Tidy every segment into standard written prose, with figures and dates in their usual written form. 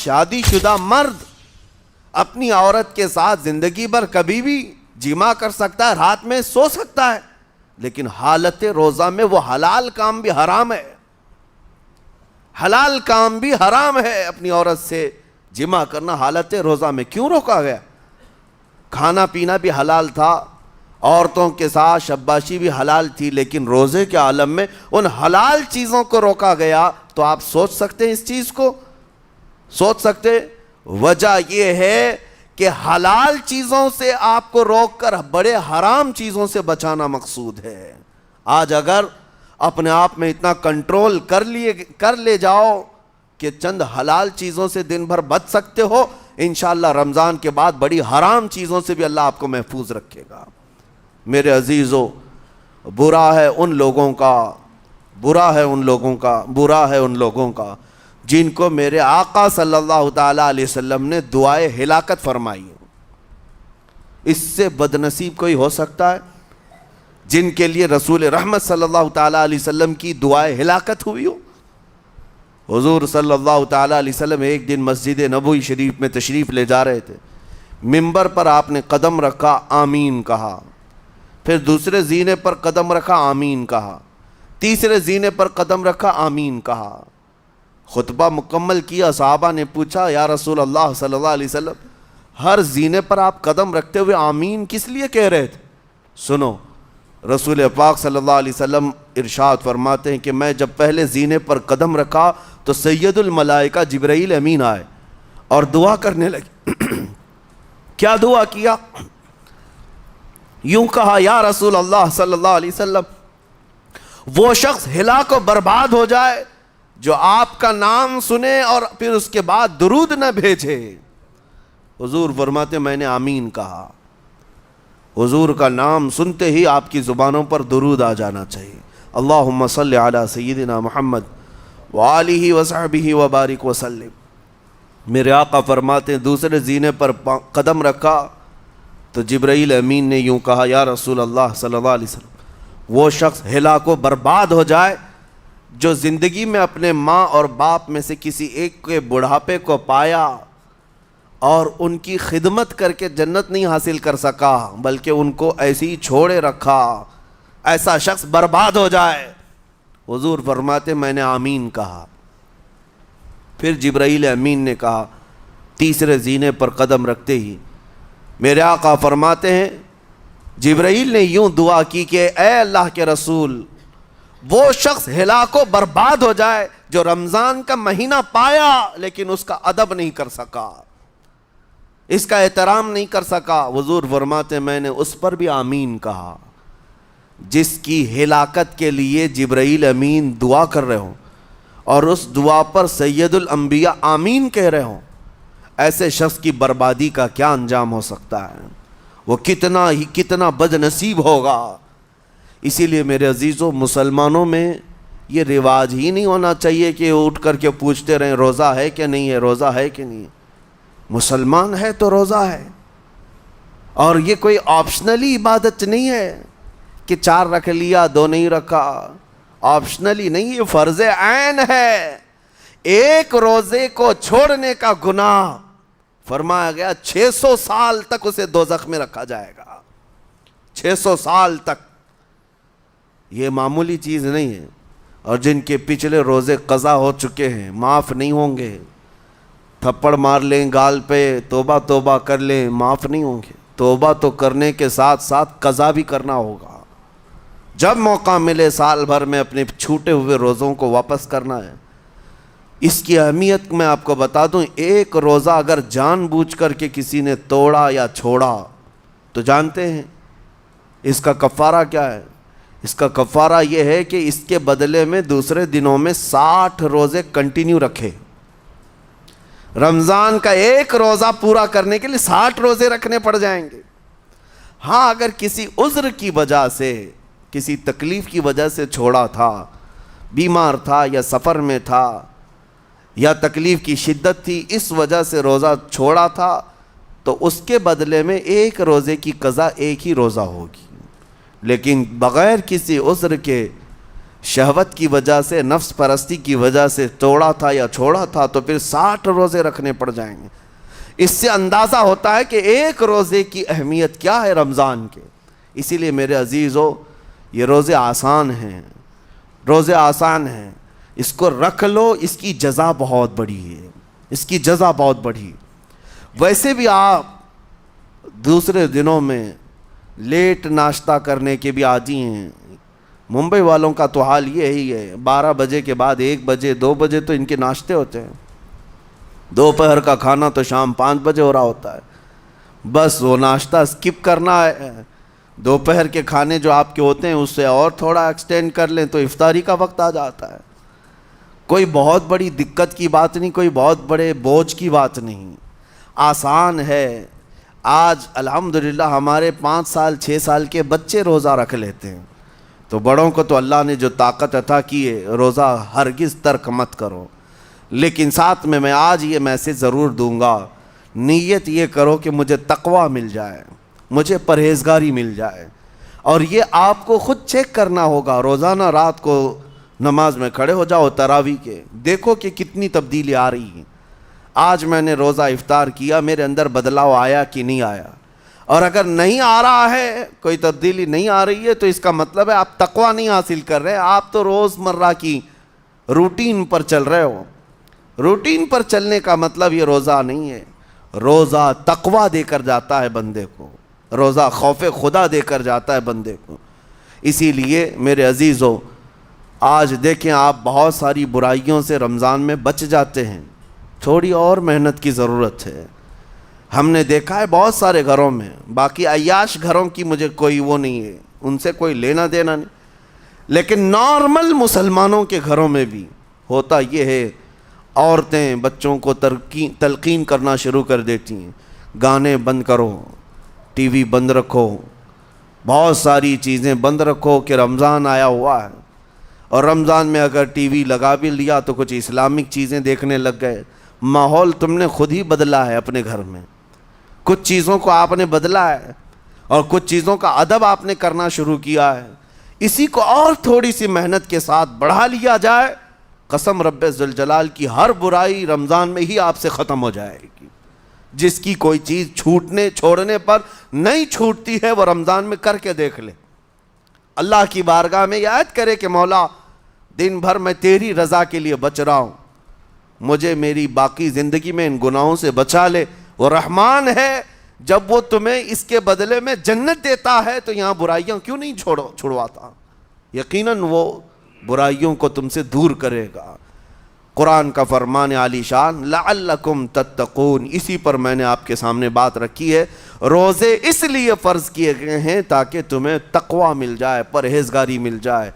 شادی شدہ مرد اپنی عورت کے ساتھ زندگی بھر کبھی بھی جمع کر سکتا ہے، رات میں سو سکتا ہے، لیکن حالت روزہ میں وہ حلال کام بھی حرام ہے، حلال کام بھی حرام ہے۔ اپنی عورت سے جمع کرنا حالت روزہ میں کیوں روکا گیا؟ کھانا پینا بھی حلال تھا، عورتوں کے ساتھ شباشی بھی حلال تھی، لیکن روزے کے عالم میں ان حلال چیزوں کو روکا گیا۔ تو آپ سوچ سکتے ہیں اس چیز کو، سوچ سکتے؟ وجہ یہ ہے کہ حلال چیزوں سے آپ کو روک کر بڑے حرام چیزوں سے بچانا مقصود ہے۔ آج اگر اپنے آپ میں اتنا کنٹرول کر لے جاؤ کہ چند حلال چیزوں سے دن بھر بچ سکتے ہو، انشاءاللہ رمضان کے بعد بڑی حرام چیزوں سے بھی اللہ آپ کو محفوظ رکھے گا۔ میرے عزیزو، برا ہے ان لوگوں کا جن کو میرے آقا صلی اللہ تعالیٰ علیہ وسلم نے دعائے ہلاکت فرمائی۔ اس سے بدنصیب کوئی ہو سکتا ہے؟ جن کے لیے رسول رحمت صلی اللہ تعالیٰ علیہ وسلم کی دعائے ہلاکت ہوئی ہو۔ حضور صلی اللہ تعالیٰ علیہ وسلم ایک دن مسجد نبوی شریف میں تشریف لے جا رہے تھے، منبر پر آپ نے قدم رکھا، آمین کہا، پھر دوسرے زینے پر قدم رکھا، آمین کہا، تیسرے زینے پر قدم رکھا، آمین کہا۔ خطبہ مکمل کیا، صحابہ نے پوچھا یا رسول اللہ صلی اللہ علیہ وسلم، ہر زینے پر آپ قدم رکھتے ہوئے آمین کس لیے کہہ رہے تھے؟ سنو، رسول پاک صلی اللہ علیہ وسلم ارشاد فرماتے ہیں کہ میں جب پہلے زینے پر قدم رکھا تو سید الملائکہ جبرائیل امین آئے اور دعا کرنے لگے۔ کیا دعا کیا؟ یوں کہا، یا رسول اللہ صلی اللہ علیہ وسلم، وہ شخص ہلاک و برباد ہو جائے جو آپ کا نام سنے اور پھر اس کے بعد درود نہ بھیجے۔ حضور فرماتے میں نے آمین کہا۔ حضور کا نام سنتے ہی آپ کی زبانوں پر درود آ جانا چاہیے۔ اللہم صلی علی سیدنا محمد وآلہ وصحبہ وبارک وسلم۔ میرے آقا فرماتے ہیں دوسرے زینے پر قدم رکھا تو جبرائیل امین نے یوں کہا، یا رسول اللہ صلی اللہ علیہ وسلم، وہ شخص ہلاک و برباد ہو جائے جو زندگی میں اپنے ماں اور باپ میں سے کسی ایک کے بڑھاپے کو پایا اور ان کی خدمت کر کے جنت نہیں حاصل کر سکا بلکہ ان کو ایسے ہی چھوڑے رکھا، ایسا شخص برباد ہو جائے۔ حضور فرماتے میں نے آمین کہا۔ پھر جبرائیل امین نے کہا، تیسرے زینے پر قدم رکھتے ہی میرے آقا فرماتے ہیں جبرائیل نے یوں دعا کی کہ اے اللہ کے رسول، وہ شخص ہلاک و برباد ہو جائے جو رمضان کا مہینہ پایا لیکن اس کا ادب نہیں کر سکا، اس کا احترام نہیں کر سکا۔ حضور فرماتے میں نے اس پر بھی آمین کہا۔ جس کی ہلاکت کے لیے جبرائیل امین دعا کر رہے ہوں اور اس دعا پر سید الانبیاء آمین کہہ رہے ہوں، ایسے شخص کی بربادی کا کیا انجام ہو سکتا ہے؟ وہ کتنا بد نصیب ہوگا۔ اسی لیے میرے عزیزوں، مسلمانوں میں یہ رواج ہی نہیں ہونا چاہیے کہ اٹھ کر کے پوچھتے رہیں روزہ ہے کہ نہیں ہے، روزہ ہے کہ نہیں ہے۔ مسلمان ہے تو روزہ ہے، اور یہ کوئی آپشنلی عبادت نہیں ہے کہ 4 رکھ لیا 2 نہیں رکھا، آپشنلی نہیں، یہ فرض عین ہے۔ ایک روزے کو چھوڑنے کا گناہ فرمایا گیا 600 سال تک اسے دوزخ میں رکھا جائے گا، 600 سال تک۔ یہ معمولی چیز نہیں ہے، اور جن کے پچھلے روزے قضا ہو چکے ہیں معاف نہیں ہوں گے۔ تھپڑ مار لیں گال پہ، توبہ کر لیں، معاف نہیں ہوں گے۔ توبہ تو کرنے کے ساتھ ساتھ قضا بھی کرنا ہوگا۔ جب موقع ملے سال بھر میں اپنے چھوٹے ہوئے روزوں کو واپس کرنا ہے۔ اس کی اہمیت میں آپ کو بتا دوں، ایک روزہ اگر جان بوجھ کر کے کسی نے توڑا یا چھوڑا تو جانتے ہیں اس کا کفارہ کیا ہے؟ اس کا کفارہ یہ ہے کہ اس کے بدلے میں دوسرے دنوں میں 60 روزے کنٹینیو رکھے۔ رمضان کا ایک روزہ پورا کرنے کے لیے 60 روزے رکھنے پڑ جائیں گے۔ ہاں، اگر کسی عذر کی وجہ سے، کسی تکلیف کی وجہ سے چھوڑا تھا، بیمار تھا یا سفر میں تھا یا تکلیف کی شدت تھی، اس وجہ سے روزہ چھوڑا تھا، تو اس کے بدلے میں ایک روزے کی قضا ایک ہی روزہ ہوگی۔ لیکن بغیر کسی عذر کے شہوت کی وجہ سے، نفس پرستی کی وجہ سے توڑا تھا یا چھوڑا تھا تو پھر 60 روزے رکھنے پڑ جائیں گے۔ اس سے اندازہ ہوتا ہے کہ ایک روزے کی اہمیت کیا ہے رمضان کے۔ اسی لیے میرے عزیزو، یہ روزے آسان ہیں، روزے آسان ہیں، اس کو رکھ لو، اس کی جزا بہت بڑی ہے، اس کی جزا بہت بڑی۔ ویسے بھی آپ دوسرے دنوں میں لیٹ ناشتہ کرنے کے بھی عادی ہیں۔ ممبئی والوں کا تو حال یہ ہی ہے، 12 بجے کے بعد 1 بجے 2 بجے تو ان کے ناشتے ہوتے ہیں، دوپہر کا کھانا تو شام 5 بجے ہو رہا ہوتا ہے۔ بس وہ ناشتہ سکپ کرنا ہے، دوپہر کے کھانے جو آپ کے ہوتے ہیں اس سے اور تھوڑا ایکسٹینڈ کر لیں تو افطاری کا وقت آ جاتا ہے۔ کوئی بہت بڑی دقت کی بات نہیں، کوئی بہت بڑے بوجھ کی بات نہیں، آسان ہے۔ آج الحمدللہ ہمارے 5 سال 6 سال کے بچے روزہ رکھ لیتے ہیں، تو بڑوں کو تو اللہ نے جو طاقت عطا کی ہے، روزہ ہرگز ترک مت کرو۔ لیکن ساتھ میں آج یہ میسیج ضرور دوں گا، نیت یہ کرو کہ مجھے تقویٰ مل جائے، مجھے پرہیزگاری مل جائے، اور یہ آپ کو خود چیک کرنا ہوگا۔ روزانہ رات کو نماز میں کھڑے ہو جاؤ تراویح کے، دیکھو کہ کتنی تبدیلی آ رہی ہے۔ آج میں نے روزہ افطار کیا، میرے اندر بدلاؤ آیا کہ نہیں آیا؟ اور اگر نہیں آ رہا ہے، کوئی تبدیلی نہیں آ رہی ہے، تو اس کا مطلب ہے آپ تقویٰ نہیں حاصل کر رہے، آپ تو روز مرہ کی روٹین پر چل رہے ہو۔ روٹین پر چلنے کا مطلب یہ روزہ نہیں ہے۔ روزہ تقویٰ دے کر جاتا ہے بندے کو، روزہ خوف خدا دے کر جاتا ہے بندے کو۔ اسی لیے میرے عزیزو، آج دیکھیں آپ بہت ساری برائیوں سے رمضان میں بچ جاتے ہیں، تھوڑی اور محنت کی ضرورت ہے۔ ہم نے دیکھا ہے بہت سارے گھروں میں، باقی عیاش گھروں کی مجھے کوئی وہ نہیں ہے، ان سے کوئی لینا دینا نہیں، لیکن نارمل مسلمانوں کے گھروں میں بھی ہوتا یہ ہے، عورتیں بچوں کو تلقین کرنا شروع کر دیتی ہیں، گانے بند کرو، ٹی وی بند رکھو، بہت ساری چیزیں بند رکھو کہ رمضان آیا ہوا ہے۔ اور رمضان میں اگر ٹی وی لگا بھی لیا تو کچھ اسلامک چیزیں دیکھنے لگ گئے۔ ماحول تم نے خود ہی بدلا ہے اپنے گھر میں، کچھ چیزوں کو آپ نے بدلا ہے اور کچھ چیزوں کا ادب آپ نے کرنا شروع کیا ہے۔ اسی کو اور تھوڑی سی محنت کے ساتھ بڑھا لیا جائے، قسم رب ذوالجلال کی ہر برائی رمضان میں ہی آپ سے ختم ہو جائے گی۔ جس کی کوئی چیز چھوڑنے پر نہیں چھوٹتی ہے، وہ رمضان میں کر کے دیکھ لے، اللہ کی بارگاہ میں یاد کرے کہ مولا دن بھر میں تیری رضا کے لیے بچ رہا ہوں، مجھے میری باقی زندگی میں ان گناہوں سے بچا لے۔ وہ رحمان ہے، جب وہ تمہیں اس کے بدلے میں جنت دیتا ہے تو یہاں برائیاں کیوں نہیں چھڑواتا؟ یقیناً وہ برائیوں کو تم سے دور کرے گا۔ قرآن کا فرمان عالی شان، لعلکم تتقون، اسی پر میں نے آپ کے سامنے بات رکھی ہے۔ روزے اس لیے فرض کیے گئے ہیں تاکہ تمہیں تقویٰ مل جائے، پرہیزگاری مل جائے۔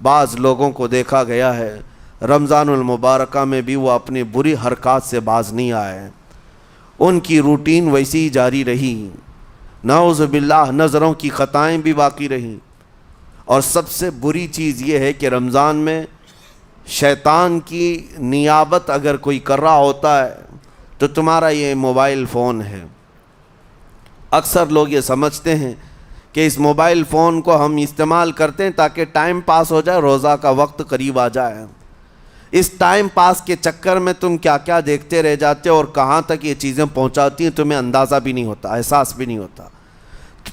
بعض لوگوں کو دیکھا گیا ہے رمضان المبارکہ میں بھی وہ اپنی بری حرکات سے باز نہیں آئے، ان کی روٹین ویسی ہی جاری رہی، نعوذ باللہ نظروں کی خطائیں بھی باقی رہیں۔ اور سب سے بری چیز یہ ہے کہ رمضان میں شیطان کی نیابت اگر کوئی کر رہا ہوتا ہے تو تمہارا یہ موبائل فون ہے۔ اکثر لوگ یہ سمجھتے ہیں کہ اس موبائل فون کو ہم استعمال کرتے ہیں تاکہ ٹائم پاس ہو جائے، روزہ کا وقت قریب آ جائے۔ اس ٹائم پاس کے چکر میں تم کیا کیا دیکھتے رہ جاتے ہو اور کہاں تک یہ چیزیں پہنچاتی ہیں تمہیں اندازہ بھی نہیں ہوتا، احساس بھی نہیں ہوتا،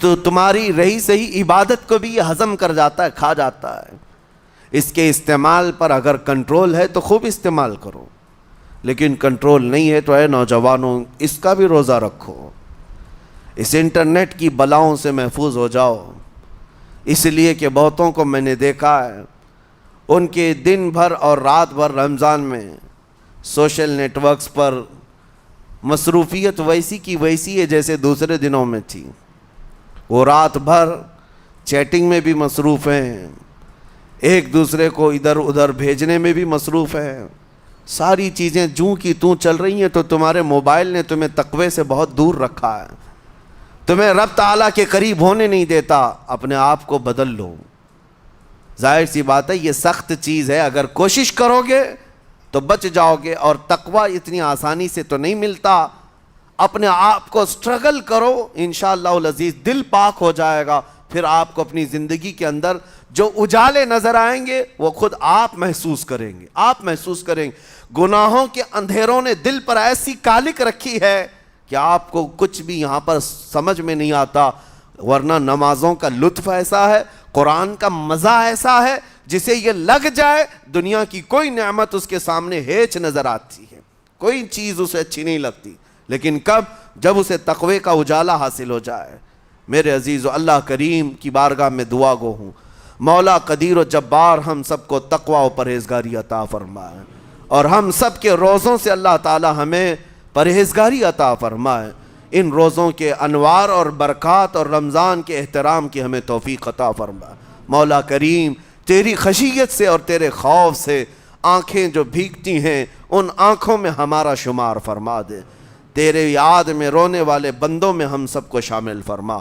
تو تمہاری رہی صحیح عبادت کو بھی یہ ہضم کر جاتا ہے، کھا جاتا ہے۔ اس کے استعمال پر اگر کنٹرول ہے تو خوب استعمال کرو، لیکن کنٹرول نہیں ہے تو اے نوجوانوں اس کا بھی روزہ رکھو، اس انٹرنیٹ کی بلاؤں سے محفوظ ہو جاؤ۔ اس لیے کہ بہتوں کو میں نے دیکھا ہے ان کے دن بھر اور رات بھر رمضان میں سوشل نیٹ ورکس پر مصروفیت ویسی کی ویسی ہے جیسے دوسرے دنوں میں تھی۔ وہ رات بھر چیٹنگ میں بھی مصروف ہیں، ایک دوسرے کو ادھر ادھر بھیجنے میں بھی مصروف ہیں، ساری چیزیں جوں کی توں چل رہی ہیں۔ تو تمہارے موبائل نے تمہیں تقوی سے بہت دور رکھا ہے، تمہیں رب تعالیٰ کے قریب ہونے نہیں دیتا۔ اپنے آپ کو بدل لو۔ ظاہر سی بات ہے یہ سخت چیز ہے، اگر کوشش کرو گے تو بچ جاؤ گے، اور تقوی اتنی آسانی سے تو نہیں ملتا۔ اپنے آپ کو سٹرگل کرو، انشاءاللہ العزیز دل پاک ہو جائے گا، پھر آپ کو اپنی زندگی کے اندر جو اجالے نظر آئیں گے وہ خود آپ محسوس کریں گے، آپ محسوس کریں گے۔ گناہوں کے اندھیروں نے دل پر ایسی کالک رکھی ہے کہ آپ کو کچھ بھی یہاں پر سمجھ میں نہیں آتا، ورنہ نمازوں کا لطف ایسا ہے، قرآن کا مزہ ایسا ہے، جسے یہ لگ جائے دنیا کی کوئی نعمت اس کے سامنے ہیچ نظر آتی ہے، کوئی چیز اسے اچھی نہیں لگتی۔ لیکن کب؟ جب اسے تقوی کا اجالا حاصل ہو جائے۔ میرے عزیزو، اللہ کریم کی بارگاہ میں دعا گو ہوں، مولا قدیر و جبار ہم سب کو تقوی و پرہیزگاری عطا فرمائے، اور ہم سب کے روزوں سے اللہ تعالی ہمیں پرہیزگاری عطا فرمائے۔ ان روزوں کے انوار اور برکات اور رمضان کے احترام کی ہمیں توفیق عطا فرمائے۔ مولا کریم، تیری خشیت سے اور تیرے خوف سے آنکھیں جو بھیگتی ہیں ان آنکھوں میں ہمارا شمار فرما دے، تیرے یاد میں رونے والے بندوں میں ہم سب کو شامل فرما۔